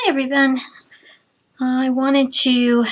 everyone. I wanted to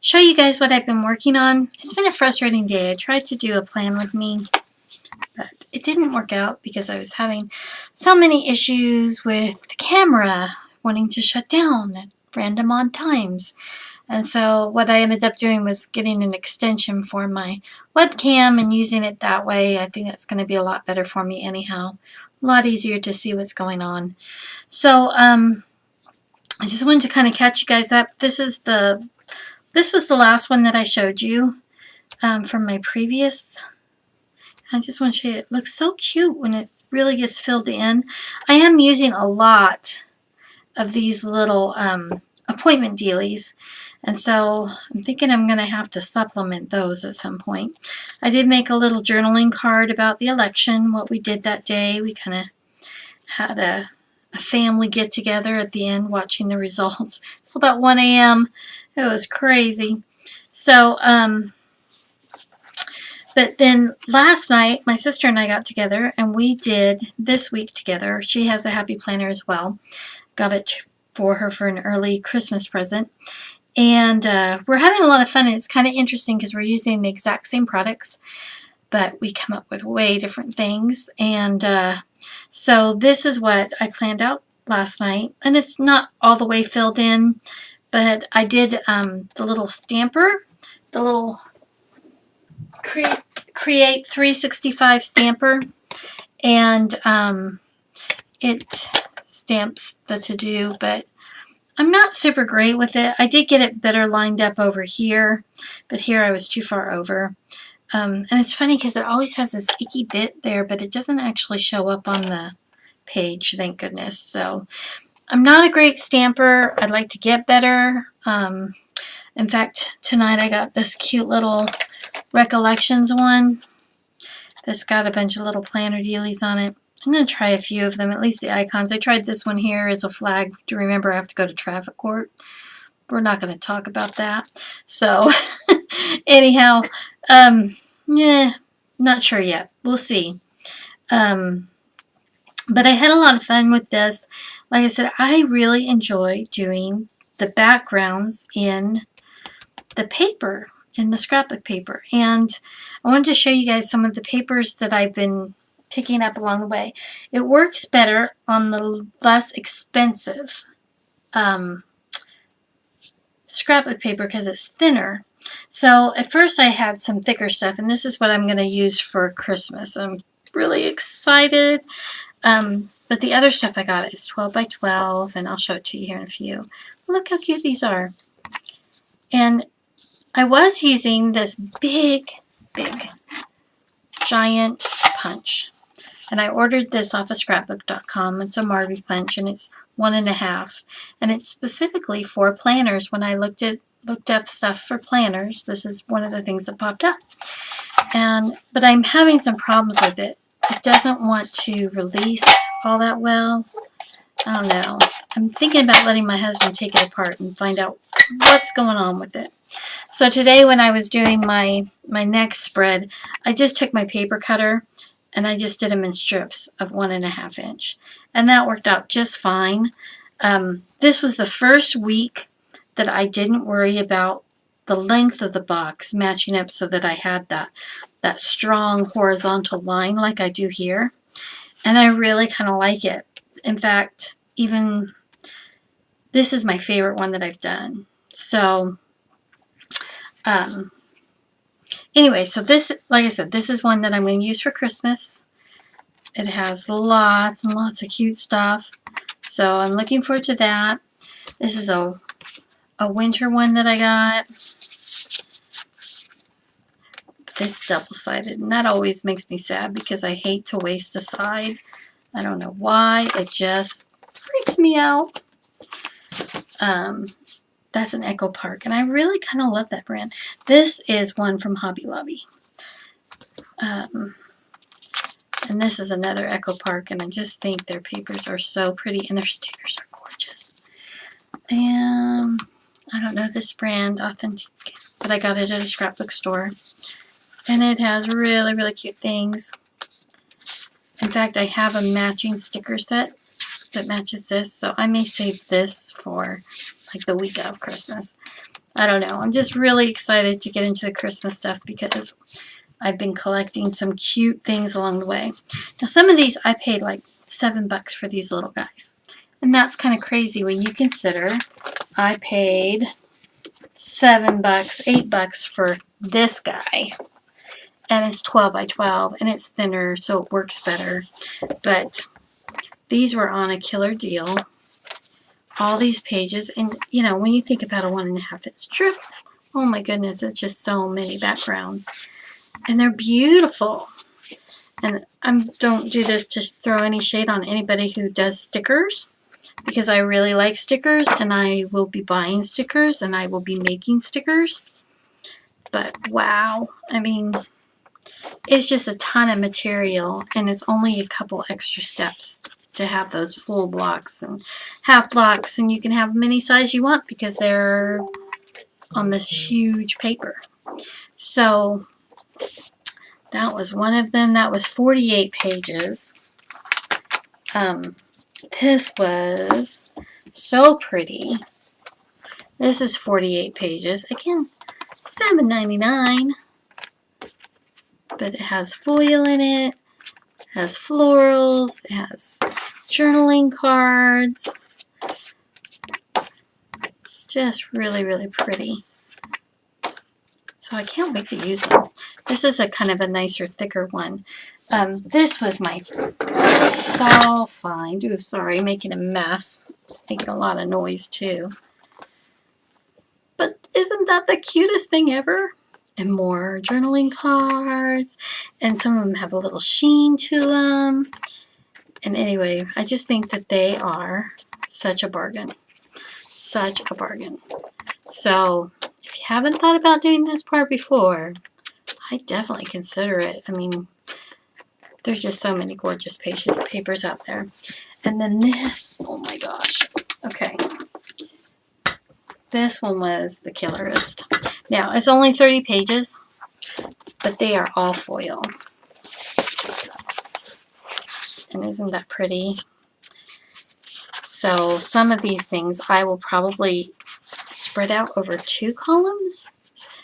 show you guys what I've been working on. It's been a frustrating day. I tried to do a plan with me, but it didn't work out because I was having so many issues with the camera wanting to shut down at random odd times. And so what I ended up doing was getting an extension for my webcam and using it that way. I think that's going to be a lot better for me anyhow. A lot easier to see what's going on. So, I just wanted to kind of catch you guys up. This was the last one that I showed you from my previous. I just want to show you, it looks so cute when it really gets filled in. I am using a lot of these little appointment dealies, and so I'm thinking I'm going to have to supplement those at some point. I did make a little journaling card about the election, what we did that day. We kind of had a family get together at the end watching the results till about 1 a.m. It was crazy. So, but then last night, my sister and I got together and we did this week together. She has a happy planner as well. Got it for her for an early Christmas present. And we're having a lot of fun. And it's kind of interesting because we're using the exact same products, but we come up with way different things. And so this is what I planned out last night. And it's not all the way filled in, but I did the little stamper, the little Create 365 stamper. And it stamps the to-do, but I'm not super great with it. I did get it better lined up over here, but here I was too far over. And it's funny because it always has this icky bit there, but it doesn't actually show up on the page, thank goodness. So I'm not a great stamper. I'd like to get better. In fact, tonight I got this cute little Recollections one that's got a bunch of little planner dealies on it. I'm going to try a few of them, at least the icons. I tried this one here as a flag to remember I have to go to traffic court. We're not going to talk about that. So, anyhow, not sure yet. We'll see. But I had a lot of fun with this. Like I said, I really enjoy doing the backgrounds in the paper, in the scrapbook paper. And I wanted to show you guys some of the papers that I've been picking up along the way. It works better on the less expensive scrapbook paper because it's thinner. So at first I had some thicker stuff, and this is what I'm going to use for Christmas. I'm really excited. But the other stuff I got is 12 by 12, and I'll show it to you here in a few. Look how cute these are. And I was using this big, giant punch. And I ordered this off of scrapbook.com. It's a Marvy punch, and it's 1.5. And it's specifically for planners. When I looked up stuff for planners, this is one of the things that popped up. But I'm having some problems with it. It doesn't want to release all that well. I don't know. I'm thinking about letting my husband take it apart and find out what's going on with it. So today when I was doing my next spread, I just took my paper cutter and I just did them in strips of 1.5 inch. And that worked out just fine. This was the first week that I didn't worry about the length of the box matching up so that I had that strong horizontal line like I do here. And I really kind of like it. In fact, even this is my favorite one that I've done. So, anyway, so this, like I said, this is one that I'm going to use for Christmas. It has lots and lots of cute stuff. So I'm looking forward to that. This is a winter one that I got. It's double-sided, and that always makes me sad because I hate to waste a side. I don't know why. It just freaks me out. That's an Echo Park, and I really kind of love that brand. This is one from Hobby Lobby. And this is another Echo Park, and I just think their papers are so pretty, and their stickers are gorgeous. And I don't know this brand, Authentic, but I got it at a scrapbook store. And it has really cute things. In fact, I have a matching sticker set that matches this, so I may save this for like the week of Christmas. I don't know. I'm just really excited to get into the Christmas stuff because I've been collecting some cute things along the way. Now, some of these I paid like $7 for these little guys. And that's kind of crazy when you consider I paid $7, $8 for this guy. And it's 12 by 12 and it's thinner, so it works better. But these were on a killer deal. All these pages, and you know, when you think about a 1.5 inch strip, oh my goodness, it's just so many backgrounds. And they're beautiful. And I don't do this to throw any shade on anybody who does stickers, because I really like stickers and I will be buying stickers and I will be making stickers. But wow, I mean, it's just a ton of material and it's only a couple extra steps to have those full blocks and half blocks, and you can have them any size you want because they're on this huge paper. So that was one of them. That was 48 pages. This was so pretty. This is 48 pages. Again, $7.99. But it has foil in it. It has florals. It has journaling cards. Just really, really pretty. So I can't wait to use them. This is a kind of a nicer, thicker one. This was my fall find. Ooh, sorry, making a mess. Making a lot of noise too. But isn't that the cutest thing ever? And more journaling cards. And some of them have a little sheen to them. And anyway, I just think that they are such a bargain. Such a bargain. So if you haven't thought about doing this part before, I definitely consider it. I mean, there's just so many gorgeous papers out there. And then this, oh my gosh. Okay. This one was the killerest. Now, it's only 30 pages, but they are all foil. And isn't that pretty? So some of these things I will probably spread out over 2 columns.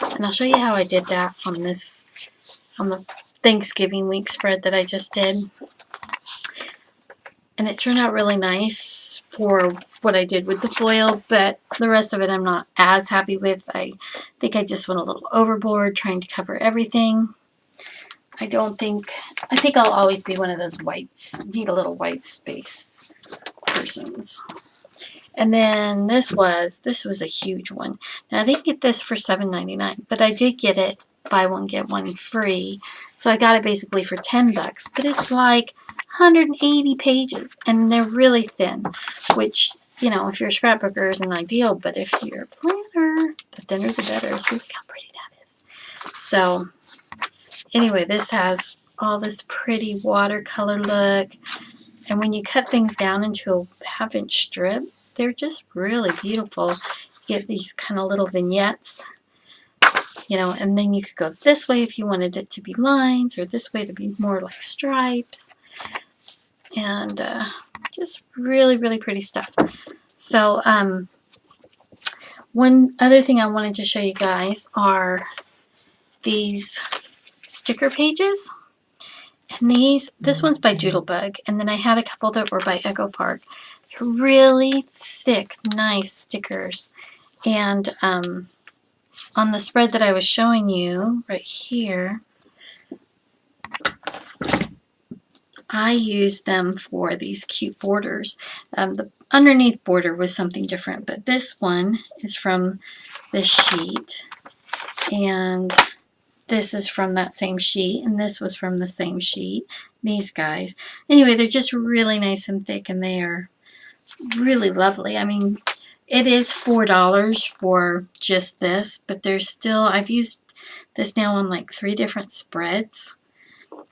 And I'll show you how I did that on this, on the Thanksgiving week spread that I just did. And it turned out really nice for what I did with the foil, but the rest of it I'm not as happy with. I think I just went a little overboard trying to cover everything. I think I'll always be one of those need a little white space persons. And then this was a huge one. Now I didn't get this for $7.99, but I did get it buy one get one free. So I got it basically for $10, but it's like 180 pages and they're really thin, which, you know, if you're a scrapbooker isn't ideal, but if you're a planner, the thinner the better. See, look how pretty that is. So anyway, this has all this pretty watercolor look, and when you cut things down into a half-inch strip, they're just really beautiful. You get these kind of little vignettes, you know, and then you could go this way if you wanted it to be lines, or this way to be more like stripes. And just really, really pretty stuff. So one other thing I wanted to show you guys are these sticker pages. And this one's by Doodlebug, and then I had a couple that were by Echo Park. They're really thick, nice stickers. And on the spread that I was showing you right here, I used them for these cute borders. The underneath border was something different, but this one is from this sheet, and this is from that same sheet, and this was from the same sheet. These guys. Anyway, they're just really nice and thick, and they are really lovely. I mean, it is $4 for just this, but there's still, I've used this now on like 3 different spreads,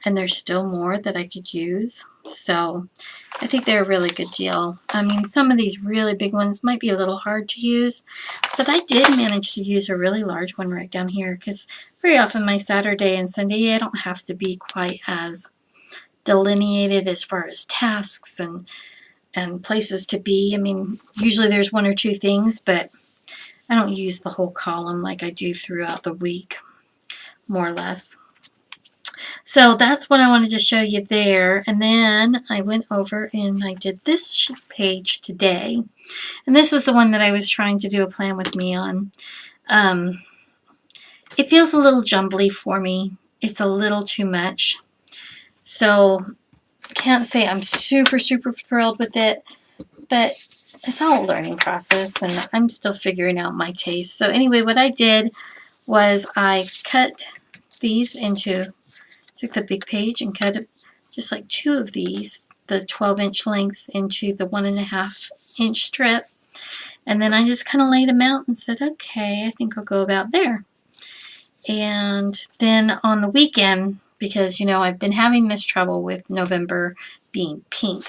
and there's still more that I could use. So I think they're a really good deal. I mean, some of these really big ones might be a little hard to use, but I did manage to use a really large one right down here, because very often my Saturday and Sunday I don't have to be quite as delineated as far as tasks and and places to be. I mean, usually there's one or two things, but I don't use the whole column like I do throughout the week, more or less. So that's what I wanted to show you there. And then I went over and I did this page today. And this was the one that I was trying to do a plan with me on. It feels a little jumbly for me. It's a little too much. So I can't say I'm super, super thrilled with it, but it's all a learning process and I'm still figuring out my taste. So anyway, what I did was I cut these into, took the big page and cut just like two of these, the 12-inch lengths, into the 1.5-inch strip. And then I just kind of laid them out and said, okay, I think I'll go about there. And then on the weekend, because, you know, I've been having this trouble with November being pink.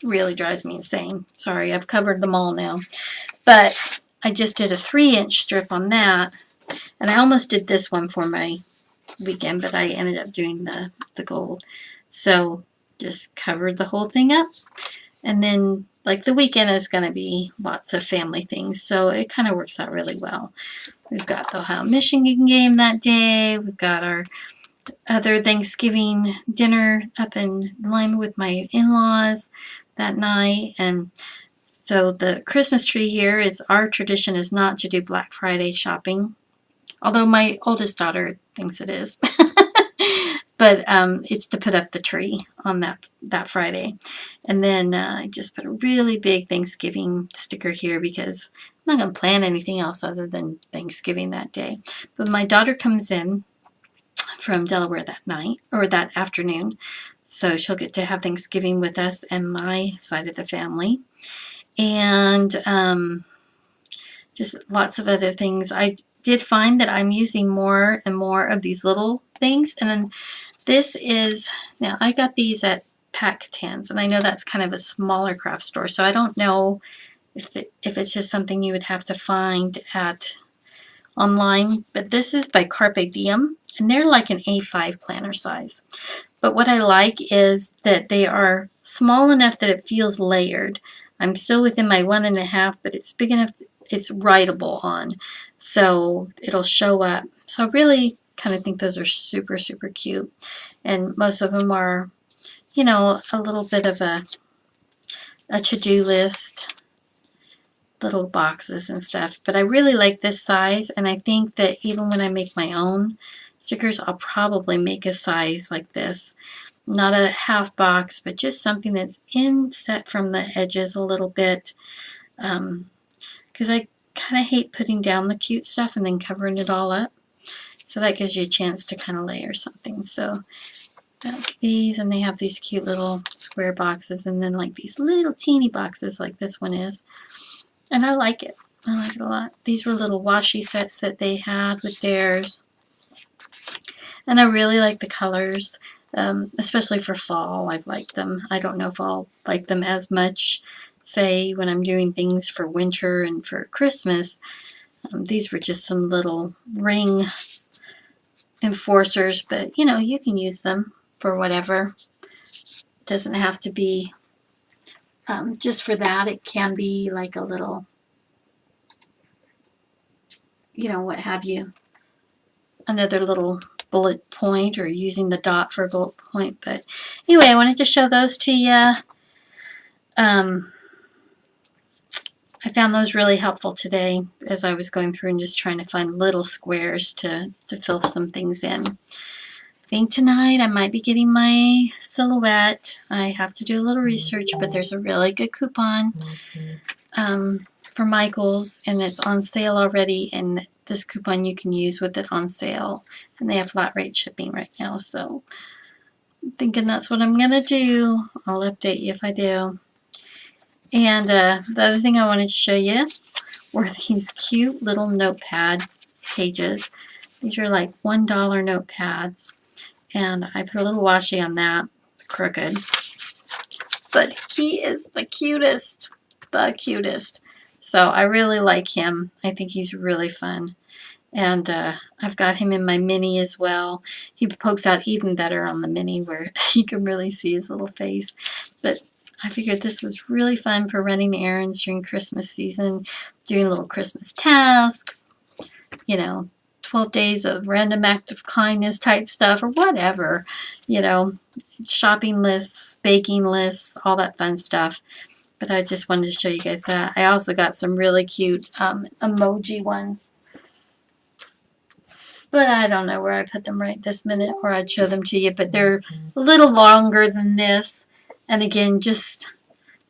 It really drives me insane. Sorry, I've covered them all now. But I just did a 3-inch strip on that. And I almost did this one for my weekend, but I ended up doing the gold. So just covered the whole thing up. And then, like, the weekend is going to be lots of family things. So it kind of works out really well. We've got the Ohio Michigan game that day. We've got our other Thanksgiving dinner up in Lima with my in-laws that night. And so the Christmas tree here is, our tradition is not to do Black Friday shopping, although my oldest daughter thinks it is. But it's to put up the tree on that Friday. And then I just put a really big Thanksgiving sticker here because I'm not going to plan anything else other than Thanksgiving that day. But my daughter comes in from Delaware that night, or that afternoon. So she'll get to have Thanksgiving with us and my side of the family. And just lots of other things. I did find that I'm using more and more of these little things. And then this is, now I got these at Pac-Tans, and I know that's kind of a smaller craft store, so I don't know if it's just something you would have to find at online. But this is by Carpe Diem, and they're like an A5 planner size. But what I like is that they are small enough that it feels layered. I'm still within my 1.5, but it's big enough it's writable on, so it'll show up. So I really kind of think those are super, super cute. And most of them are, you know, a little bit of a to-do list, little boxes and stuff. But I really like this size, and I think that even when I make my own stickers, I'll probably make a size like this. Not a half box, but just something that's inset from the edges a little bit. Because I kind of hate putting down the cute stuff and then covering it all up. So that gives you a chance to kind of layer something. So that's these, and they have these cute little square boxes, and then like these little teeny boxes like this one is. And I like it. I like it a lot. These were little washi sets that they had with theirs. And I really like the colors, especially for fall. I've liked them. I don't know if I'll like them as much, say, when I'm doing things for winter and for Christmas. These were just some little ring enforcers, but you know, you can use them for whatever. It doesn't have to be just for that. It can be like a little, you know, what have you, another little bullet point, or using the dot for a bullet point. But anyway, I wanted to show those to you. I found those really helpful today as I was going through and just trying to find little squares to fill some things in. I think tonight I might be getting my silhouette. I have to do a little research, but there's a really good coupon for Michaels, and it's on sale already, and this coupon you can use with it on sale, and they have flat rate shipping right now. So I'm thinking that's what I'm going to do. I'll update you if I do. And the other thing I wanted to show you were these cute little notepad pages. These are like $1 notepads. And I put a little washi on that, crooked. But he is the cutest. The cutest. So I really like him. I think he's really fun. And I've got him in my mini as well. He pokes out even better on the mini where you can really see his little face. But I figured this was really fun for running errands during Christmas season, doing little Christmas tasks, you know, 12 days of random act of kindness type stuff or whatever, you know, shopping lists, baking lists, all that fun stuff. But I just wanted to show you guys that. I also got some really cute emoji ones. But I don't know where I put them right this minute, or I'd show them to you. But they're a little longer than this. And again, just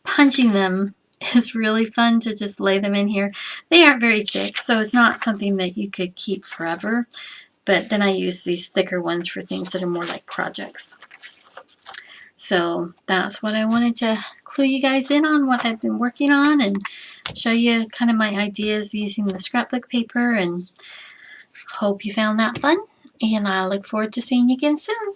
punching them is really fun to just lay them in here. They aren't very thick, so it's not something that you could keep forever. But then I use these thicker ones for things that are more like projects. So that's what I wanted to clue you guys in on, what I've been working on, and show you kind of my ideas using the scrapbook paper, and hope you found that fun. And I look forward to seeing you again soon.